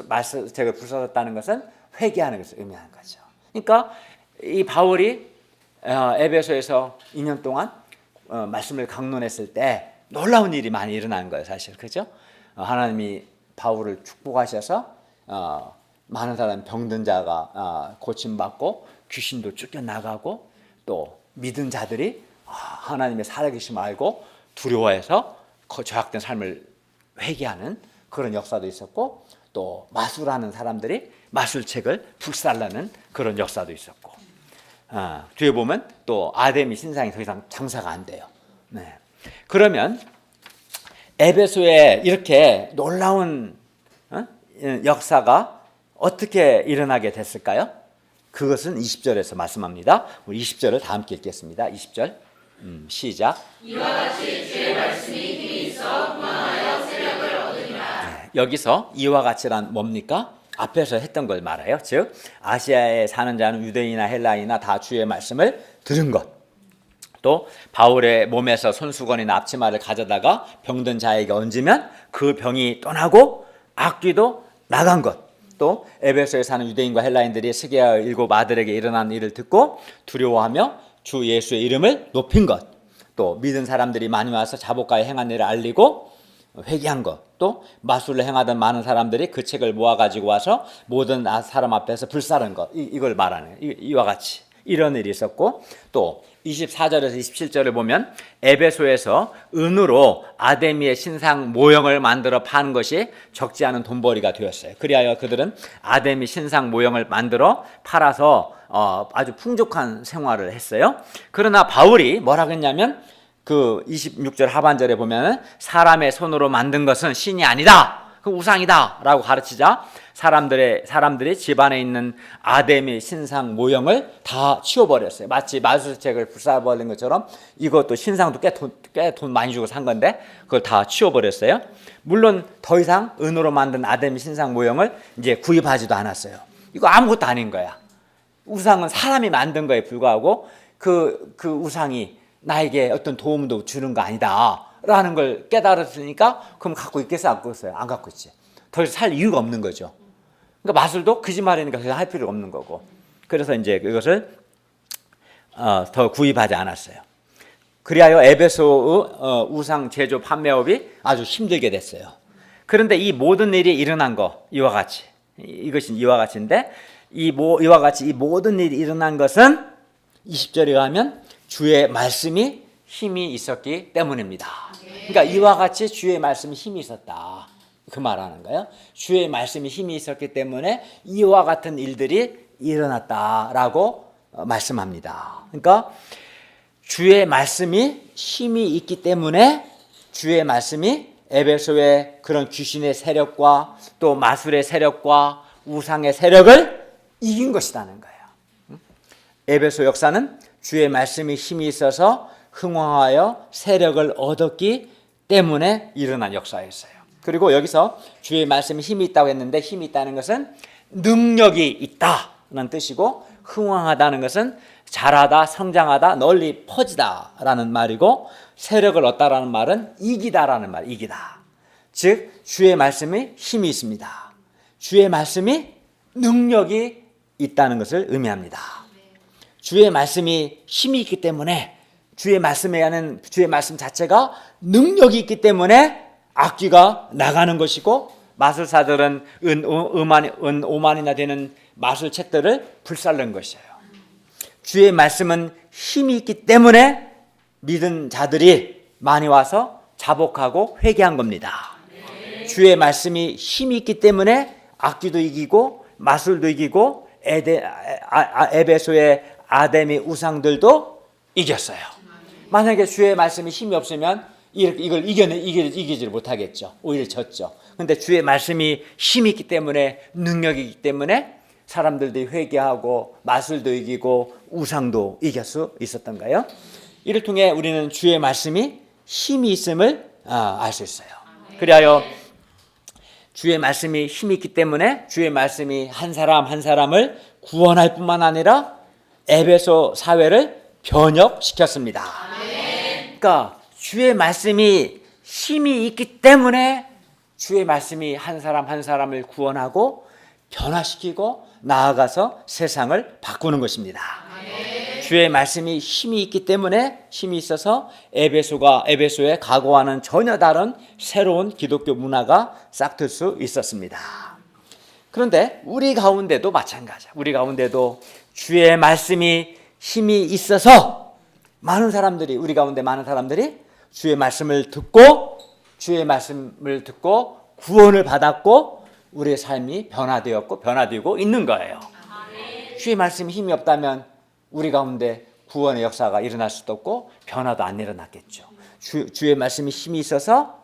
마술책을 불살랐다는 것은 회개하는 것을 의미하는 거죠. 그러니까 이 바울이 에베소에서 2년 동안 말씀을 강론했을 때 놀라운 일이 많이 일어난 거예요, 사실. 그죠? 하나님이 바울을 축복하셔서 많은 사람 병든 자가 고침받고 귀신도 쫓겨나가고 또 믿은 자들이 하나님의 살아계심을 알고 두려워해서 죄악된 삶을 회개하는 그런 역사도 있었고 또 마술하는 사람들이 마술책을 불살라는 그런 역사도 있었고 뒤에 보면 또 아데미 신상이 더 이상 장사가 안 돼요. 네. 그러면 에베소에 이렇게 놀라운 역사가 어떻게 일어나게 됐을까요? 그것은 20절에서 말씀합니다. 우리 20절을 다 함께 읽겠습니다. 20절 시작. 이와 같이 주의 말씀이 힘이 있어 분만하여 세력을 얻으리라. 네, 여기서 이와 같이란 뭡니까? 앞에서 했던 걸 말해요. 즉 아시아에 사는 자는 유대인이나 헬라인이나 다 주의 말씀을 들은 것. 또 바울의 몸에서 손수건이나 앞치마를 가져다가 병든 자에게 얹으면 그 병이 떠나고 악귀도 나간 것. 또 에베소에 사는 유대인과 헬라인들이 스게아 7 아들에게 일어난 일을 듣고 두려워하며 주 예수의 이름을 높인 것. 또 믿은 사람들이 많이 와서 자복하여 행한 일을 알리고 회개한 것. 또 마술을 행하던 많은 사람들이 그 책을 모아가지고 와서 모든 사람 앞에서 불사른 것. 이걸 말하는 이와 같이 이런 일이 있었고 또 24절에서 27절을 보면 에베소에서 은으로 아데미의 신상 모형을 만들어 파는 것이 적지 않은 돈벌이가 되었어요. 그리하여 그들은 아데미 신상 모형을 만들어 팔아서 아주 풍족한 생활을 했어요. 그러나 바울이 뭐라고 했냐면 그 26절 하반절에 보면 사람의 손으로 만든 것은 신이 아니다. 그 우상이다 라고 가르치자 사람들이 집안에 있는 아데미 신상 모형을 다 치워버렸어요. 마치 마술책을 불사버린 것처럼 이것도 신상도 꽤 돈 많이 주고 산 건데 그걸 다 치워버렸어요. 물론 더 이상 은으로 만든 아데미 신상 모형을 이제 구입하지도 않았어요. 이거 아무것도 아닌 거야. 우상은 사람이 만든 거에 불과하고 그 우상이 나에게 어떤 도움도 주는 거 아니다 라는 걸 깨달았으니까 그럼 갖고 있겠어요? 안 갖고 있어요? 안 갖고 있지. 더 이상 살 이유가 없는 거죠. 그러니까 마술도 거짓말이니까 그냥 할 필요가 없는 거고. 그래서 이제 그것을 더 구입하지 않았어요. 그리하여 에베소의 우상 제조 판매업이 아주 힘들게 됐어요. 그런데 이 모든 일이 일어난 거 이와 같이, 이것이 이와 같이인데 이와 같이 이 모든 일이 일어난 것은 20절에 가면 주의 말씀이 힘이 있었기 때문입니다. 그러니까 이와 같이 주의 말씀이 힘이 있었다, 그 말하는 거예요. 주의 말씀이 힘이 있었기 때문에 이와 같은 일들이 일어났다라고 말씀합니다. 그러니까 주의 말씀이 힘이 있기 때문에 주의 말씀이 에베소의 그런 귀신의 세력과 또 마술의 세력과 우상의 세력을 이긴 것이라는 거예요. 에베소 역사는 주의 말씀이 힘이 있어서 흥왕하여 세력을 얻었기 때문에 일어난 역사였어요. 그리고 여기서 주의 말씀이 힘이 있다고 했는데, 힘이 있다는 것은 능력이 있다는 뜻이고, 흥왕하다는 것은 자라다, 성장하다, 널리 퍼지다라는 말이고, 세력을 얻다라는 말은 이기다라는 말, 이기다. 즉 주의 말씀이 힘이 있습니다. 주의 말씀이 능력이 있다는 것을 의미합니다. 주의 말씀이 힘이 있기 때문에, 주의 말씀에 하는 주의 말씀 자체가 능력이 있기 때문에 악귀가 나가는 것이고, 마술사들은 은 5만이나 되는 마술책들을 불살른 것이에요. 주의 말씀은 힘이 있기 때문에 믿은 자들이 많이 와서 자복하고 회개한 겁니다. 주의 말씀이 힘이 있기 때문에 악귀도 이기고 마술도 이기고 에베소의 아데미 우상들도 이겼어요. 만약에 주의 말씀이 힘이 없으면 이걸 이기지 못하겠죠. 오히려 졌죠. 그런데 주의 말씀이 힘이 있기 때문에, 능력이 있기 때문에 사람들도 회개하고 마술도 이기고 우상도 이길 수 있었던 거예요. 이를 통해 우리는 주의 말씀이 힘이 있음을 알 수 있어요. 그리하여 주의 말씀이 힘이 있기 때문에 주의 말씀이 한 사람 한 사람을 구원할 뿐만 아니라 에베소 사회를 변혁시켰습니다. 그러니까 주의 말씀이 힘이 있기 때문에 주의 말씀이 한 사람 한 사람을 구원하고 변화시키고 나아가서 세상을 바꾸는 것입니다. 주의 말씀이 힘이 있기 때문에, 힘이 있어서 에베소에 과거와는 전혀 다른 새로운 기독교 문화가 싹틀 수 있었습니다. 그런데 우리 가운데도 마찬가지야. 우리 가운데도 주의 말씀이 힘이 있어서 우리 가운데 많은 사람들이 주의 말씀을 듣고 구원을 받았고 우리의 삶이 변화되고 있는 거예요. 주의 말씀이 힘이 없다면 우리 가운데 구원의 역사가 일어날 수도 없고 변화도 안 일어났겠죠. 주의 말씀이 힘이 있어서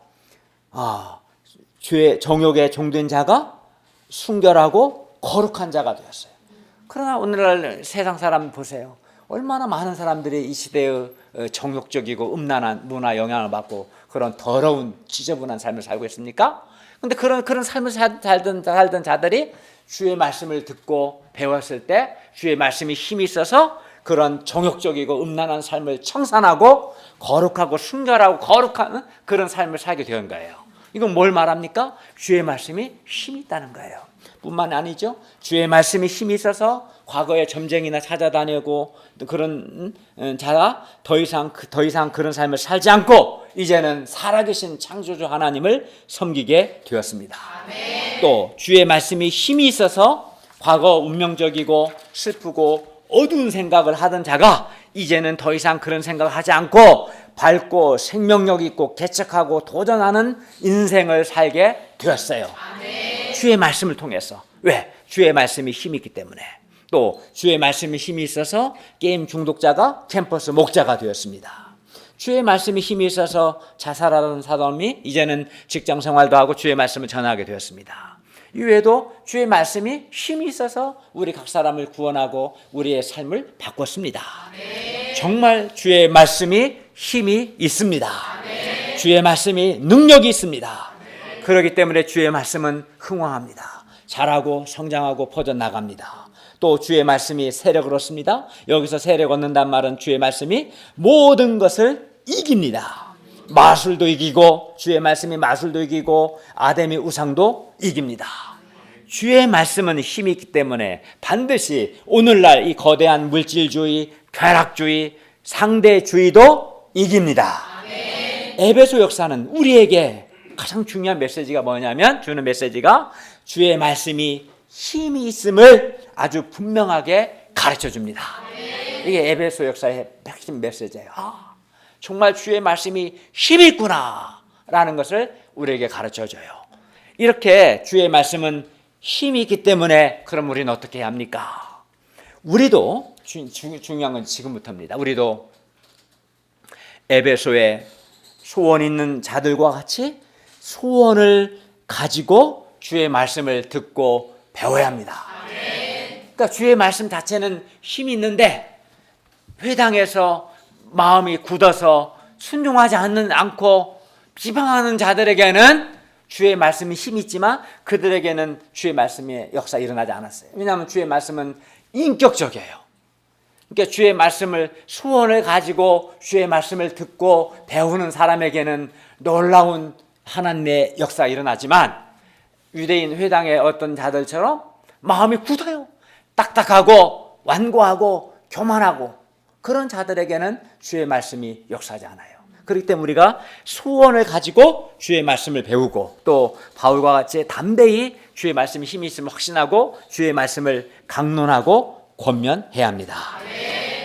주의 정욕에 종된 자가 순결하고 거룩한 자가 되었어요. 그러나 오늘날 세상 사람 보세요. 얼마나 많은 사람들이 이 시대의 정욕적이고 음란한 문화 영향을 받고 그런 더러운 지저분한 삶을 살고 있습니까? 그런데 그런 삶을 살던 자들이 주의 말씀을 듣고 배웠을 때 주의 말씀이 힘이 있어서 그런 정욕적이고 음란한 삶을 청산하고 거룩하고 순결하고 거룩한 그런 삶을 살게 된 거예요. 이건 뭘 말합니까? 주의 말씀이 힘이 있다는 거예요. 뿐만 아니죠. 주의 말씀이 힘이 있어서 과거에 점쟁이나 찾아다니고 그런 자가 더 이상 그런 삶을 살지 않고 이제는 살아계신 창조주 하나님을 섬기게 되었습니다. 아멘. 또 주의 말씀이 힘이 있어서 과거 운명적이고 슬프고 어두운 생각을 하던 자가 이제는 더 이상 그런 생각을 하지 않고 밝고 생명력 있고 개척하고 도전하는 인생을 살게 되었어요. 아멘. 주의 말씀을 통해서. 왜? 주의 말씀이 힘이 있기 때문에. 또 주의 말씀이 힘이 있어서 게임 중독자가 캠퍼스 목자가 되었습니다. 주의 말씀이 힘이 있어서 자살하던 사람이 이제는 직장 생활도 하고 주의 말씀을 전하게 되었습니다. 이외에도 주의 말씀이 힘이 있어서 우리 각 사람을 구원하고 우리의 삶을 바꿨습니다. 아멘. 정말 주의 말씀이 힘이 있습니다. 아멘. 주의 말씀이 능력이 있습니다. 아멘. 그렇기 때문에 주의 말씀은 흥왕합니다. 자라고 성장하고 퍼져나갑니다. 또 주의 말씀이 세력을 얻습니다. 여기서 세력 얻는단 말은 주의 말씀이 모든 것을 이깁니다. 마술도 이기고 주의 말씀이 마술도 이기고 아데미 우상도 이깁니다. 주의 말씀은 힘이 있기 때문에 반드시 오늘날 이 거대한 물질주의, 쾌락주의, 상대주의도 이깁니다. 에베소 역사는 우리에게 가장 중요한 메시지가 뭐냐면, 주는 메시지가 주의 말씀이 힘이 있음을 아주 분명하게 가르쳐 줍니다. 이게 에베소 역사의 핵심 메시지예요. 정말 주의 말씀이 힘이 있구나 라는 것을 우리에게 가르쳐 줘요. 이렇게 주의 말씀은 힘이 있기 때문에 그럼 우리는 어떻게 해야 합니까? 우리도 중요한 건 지금부터입니다. 우리도 에베소에 소원 있는 자들과 같이 소원을 가지고 주의 말씀을 듣고 배워야 합니다. 그러니까 주의 말씀 자체는 힘이 있는데 회당에서 마음이 굳어서 순종하지 않고 비방하는 자들에게는 주의 말씀이 힘이 있지만 그들에게는 주의 말씀의 역사 일어나지 않았어요. 왜냐하면 주의 말씀은 인격적이에요. 그러니까 주의 말씀을, 소원을 가지고 주의 말씀을 듣고 배우는 사람에게는 놀라운 하나님의 역사가 일어나지만 유대인 회당의 어떤 자들처럼 마음이 굳어요. 딱딱하고 완고하고 교만하고 그런 자들에게는 주의 말씀이 역사하지 않아요. 그렇기 때문에 우리가 소원을 가지고 주의 말씀을 배우고 또 바울과 같이 담대히 주의 말씀이 힘이 있음을 확신하고 주의 말씀을 강론하고 권면해야 합니다.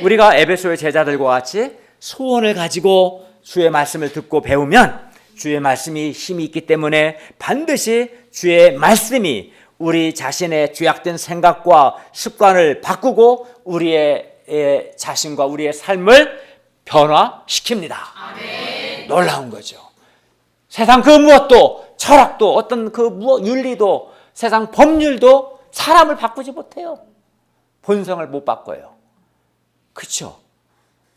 우리가 에베소의 제자들과 같이 소원을 가지고 주의 말씀을 듣고 배우면 주의 말씀이 힘이 있기 때문에 반드시 주의 말씀이 우리 자신의 죄악된 생각과 습관을 바꾸고 우리의 자신과 우리의 삶을 변화시킵니다. 놀라운 거죠. 세상 그 무엇도, 철학도, 어떤 그 윤리도, 세상 법률도 사람을 바꾸지 못해요. 본성을 못 바꿔요. 그렇죠?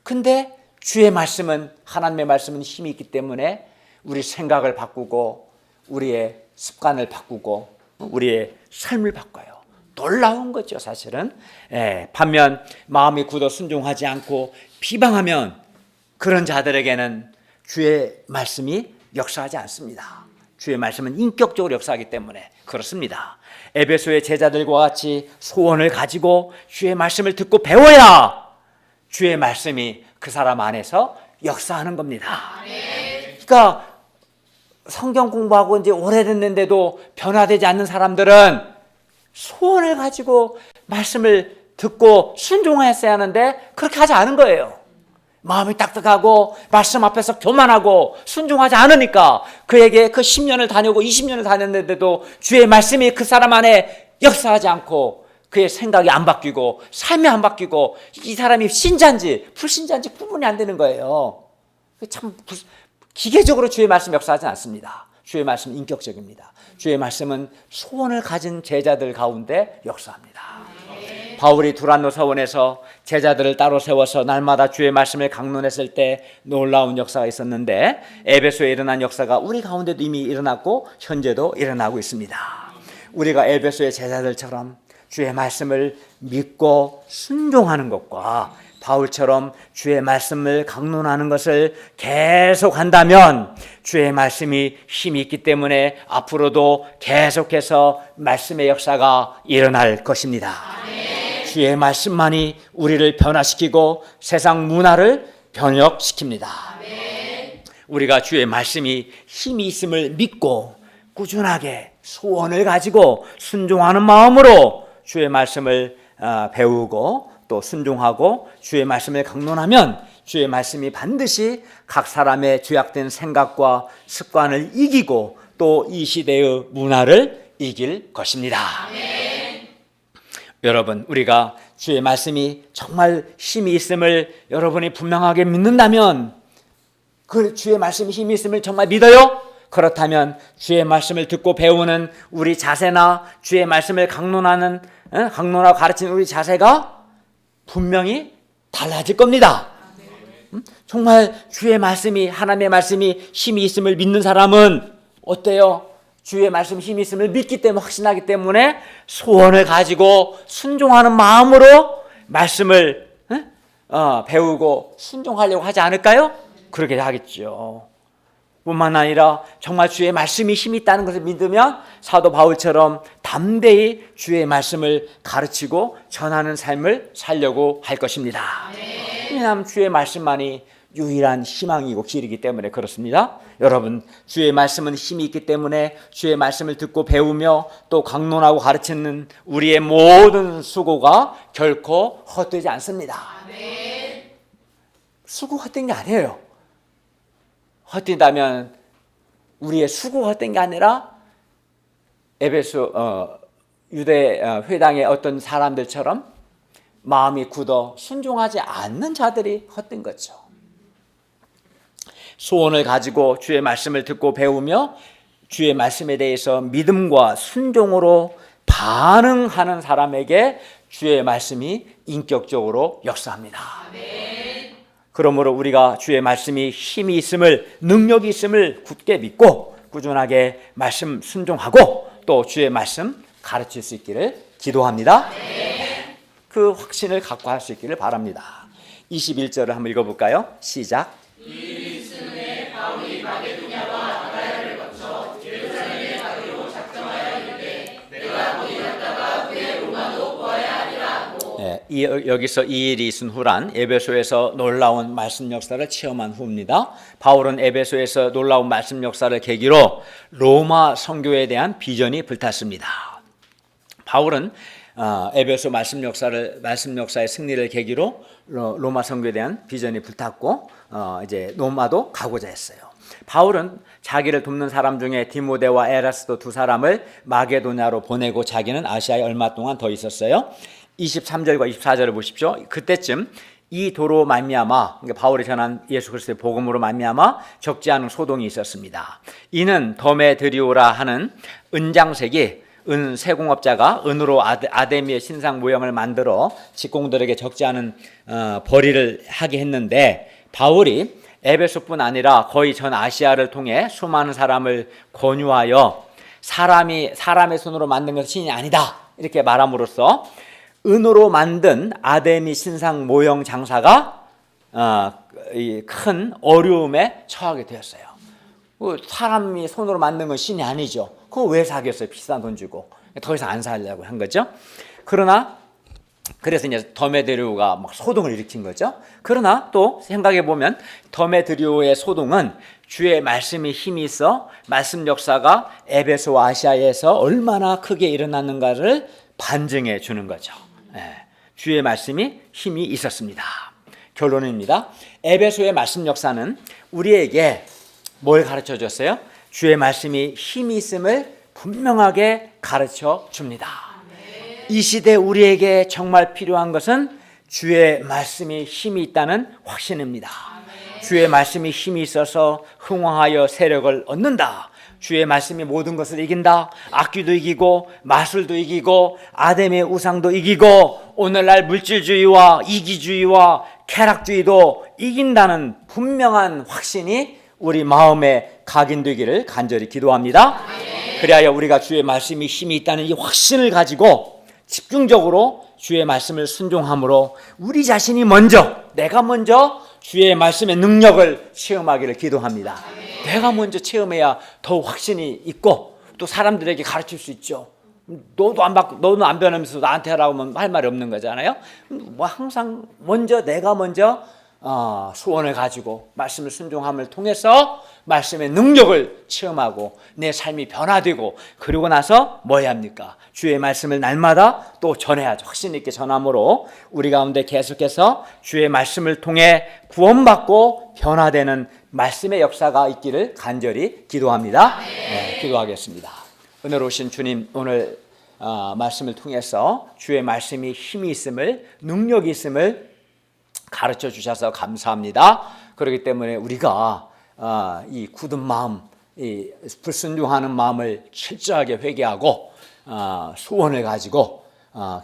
근데 주의 말씀은, 하나님의 말씀은 힘이 있기 때문에 우리 생각을 바꾸고 우리의 습관을 바꾸고 우리의 삶을 바꿔요. 놀라운 거죠, 사실은. 반면 마음이 굳어 순종하지 않고 비방하면 그런 자들에게는 주의 말씀이 역사하지 않습니다. 주의 말씀은 인격적으로 역사하기 때문에 그렇습니다. 에베소의 제자들과 같이 소원을 가지고 주의 말씀을 듣고 배워야 주의 말씀이 그 사람 안에서 역사하는 겁니다. 그러니까 성경 공부하고 이제 오래됐는데도 변화되지 않는 사람들은 소원을 가지고 말씀을 듣고 순종했어야 하는데 그렇게 하지 않은 거예요. 마음이 딱딱하고 말씀 앞에서 교만하고 순종하지 않으니까 그에게 그 10년을 다니고 20년을 다녔는데도 주의 말씀이 그 사람 안에 역사하지 않고 그의 생각이 안 바뀌고 삶이 안 바뀌고 이 사람이 신자인지 불신자인지 구분이 안 되는 거예요. 참 기계적으로 주의 말씀 역사하지 않습니다. 주의 말씀은 인격적입니다. 주의 말씀은 소원을 가진 제자들 가운데 역사합니다. 바울이 두란노 서원에서 제자들을 따로 세워서 날마다 주의 말씀을 강론했을 때 놀라운 역사가 있었는데 에베소에 일어난 역사가 우리 가운데도 이미 일어났고 현재도 일어나고 있습니다. 우리가 에베소의 제자들처럼 주의 말씀을 믿고 순종하는 것과 바울처럼 주의 말씀을 강론하는 것을 계속한다면 주의 말씀이 힘이 있기 때문에 앞으로도 계속해서 말씀의 역사가 일어날 것입니다. 주의 말씀만이 우리를 변화시키고 세상 문화를 변혁시킵니다. 우리가 주의 말씀이 힘이 있음을 믿고 꾸준하게 소원을 가지고 순종하는 마음으로 주의 말씀을 배우고 또 순종하고 주의 말씀을 강론하면 주의 말씀이 반드시 각 사람의 죄악된 생각과 습관을 이기고 또 이 시대의 문화를 이길 것입니다. 여러분, 우리가 주의 말씀이 정말 힘이 있음을 여러분이 분명하게 믿는다면, 그 주의 말씀이 힘이 있음을 정말 믿어요? 그렇다면 주의 말씀을 듣고 배우는 우리 자세나 주의 말씀을 강론하고 가르치는 우리 자세가 분명히 달라질 겁니다. 정말 주의 말씀이, 하나님의 말씀이 힘이 있음을 믿는 사람은 어때요? 주의 말씀 힘이 있음을 믿기 때문에, 확신하기 때문에 소원을 가지고 순종하는 마음으로 말씀을 배우고 순종하려고 하지 않을까요? 그렇게 하겠죠. 뿐만 아니라 정말 주의 말씀이 힘이 있다는 것을 믿으면 사도 바울처럼 담대히 주의 말씀을 가르치고 전하는 삶을 살려고 할 것입니다. 왜냐하면 주의 말씀만이 유일한 희망이고 길이기 때문에 그렇습니다. 여러분, 주의 말씀은 힘이 있기 때문에 주의 말씀을 듣고 배우며 또 강론하고 가르치는 우리의 모든 수고가 결코 헛되지 않습니다. 수고 헛된 게 아니에요. 헛된다면 우리의 수고가 헛된 게 아니라 에베소 유대 회당의 어떤 사람들처럼 마음이 굳어 순종하지 않는 자들이 헛된 거죠. 소원을 가지고 주의 말씀을 듣고 배우며 주의 말씀에 대해서 믿음과 순종으로 반응하는 사람에게 주의 말씀이 인격적으로 역사합니다. 그러므로 우리가 주의 말씀이 힘이 있음을, 능력이 있음을 굳게 믿고 꾸준하게 말씀 순종하고 또 주의 말씀 가르칠 수 있기를 기도합니다. 그 확신을 갖고 할 수 있기를 바랍니다. 21절을 한번 읽어볼까요? 시작. 여기서 이 일이 있은 후란 에베소에서 놀라운 말씀 역사를 체험한 후입니다. 바울은 에베소에서 놀라운 말씀 역사를 계기로 로마 선교에 대한 비전이 불탔습니다. 바울은 에베소 말씀 역사의 승리를 계기로 로마 선교에 대한 비전이 불탔고 이제 로마도 가고자 했어요. 바울은 자기를 돕는 사람 중에 디모데와 에라스도 두 사람을 마게도냐로 보내고 자기는 아시아에 얼마 동안 더 있었어요. 23절과 24절을 보십시오. 그때쯤 이 도로 말미암아, 그러니까 바울이 전한 예수 그리스도의 복음으로 말미암아 적지 않은 소동이 있었습니다. 이는 더메드리오라 하는 은장색이 은 세공업자가 은으로 아데미의 신상 모형을 만들어 직공들에게 적지 않은 벌이를 하게 했는데, 바울이 에베소뿐 아니라 거의 전 아시아를 통해 수많은 사람을 권유하여 사람의 손으로 만든 것은 신이 아니다 이렇게 말함으로써 은으로 만든 아데미 신상 모형 장사가 큰 어려움에 처하게 되었어요. 사람이 손으로 만든 건 신이 아니죠. 그거 왜 사겠어요? 비싼 돈 주고. 더 이상 안 사려고 한 거죠. 그래서 이제 더메드리오가 막 소동을 일으킨 거죠. 그러나 또 생각해 보면 더메드리오의 소동은 주의 말씀이 힘이 있어 말씀 역사가 에베소와 아시아에서 얼마나 크게 일어났는가를 반증해 주는 거죠. 주의 말씀이 힘이 있었습니다. 결론입니다. 에베소의 말씀 역사는 우리에게 뭘 가르쳐 줬어요? 주의 말씀이 힘이 있음을 분명하게 가르쳐 줍니다. 이 시대 우리에게 정말 필요한 것은 주의 말씀이 힘이 있다는 확신입니다. 주의 말씀이 힘이 있어서 흥왕하여 세력을 얻는다. 주의 말씀이 모든 것을 이긴다. 악귀도 이기고 마술도 이기고 아담의 우상도 이기고 오늘날 물질주의와 이기주의와 쾌락주의도 이긴다는 분명한 확신이 우리 마음에 각인되기를 간절히 기도합니다. 그리하여 우리가 주의 말씀이 힘이 있다는 이 확신을 가지고 집중적으로 주의 말씀을 순종함으로 우리 자신이 내가 먼저 주의 말씀의 능력을 체험하기를 기도합니다. 내가 먼저 체험해야 더 확신이 있고 또 사람들에게 가르칠 수 있죠. 너는 안 변하면서 나한테 하라고 하면 할 말이 없는 거잖아요. 항상 내가 먼저 소원을 가지고 말씀을 순종함을 통해서 말씀의 능력을 체험하고 내 삶이 변화되고, 그리고 나서 뭐 해야 합니까? 주의 말씀을 날마다 또 전해야죠. 확신 있게 전함으로 우리 가운데 계속해서 주의 말씀을 통해 구원받고 변화되는 말씀의 역사가 있기를 간절히 기도합니다. 기도하겠습니다. 은혜로우신 주님, 오늘 말씀을 통해서 주의 말씀이 힘이 있음을, 능력이 있음을 가르쳐 주셔서 감사합니다. 그렇기 때문에 우리가 이 굳은 마음, 이 불순종하는 마음을 철저하게 회개하고 소원을 가지고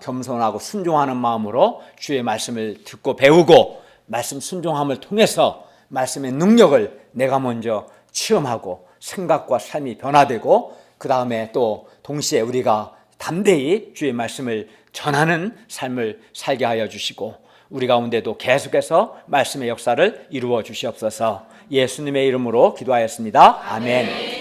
겸손하고 순종하는 마음으로 주의 말씀을 듣고 배우고 말씀 순종함을 통해서 말씀의 능력을 내가 먼저 체험하고 생각과 삶이 변화되고, 그 다음에 또 동시에 우리가 담대히 주의 말씀을 전하는 삶을 살게 하여 주시고 우리 가운데도 계속해서 말씀의 역사를 이루어 주시옵소서. 예수님의 이름으로 기도하였습니다. 아멘.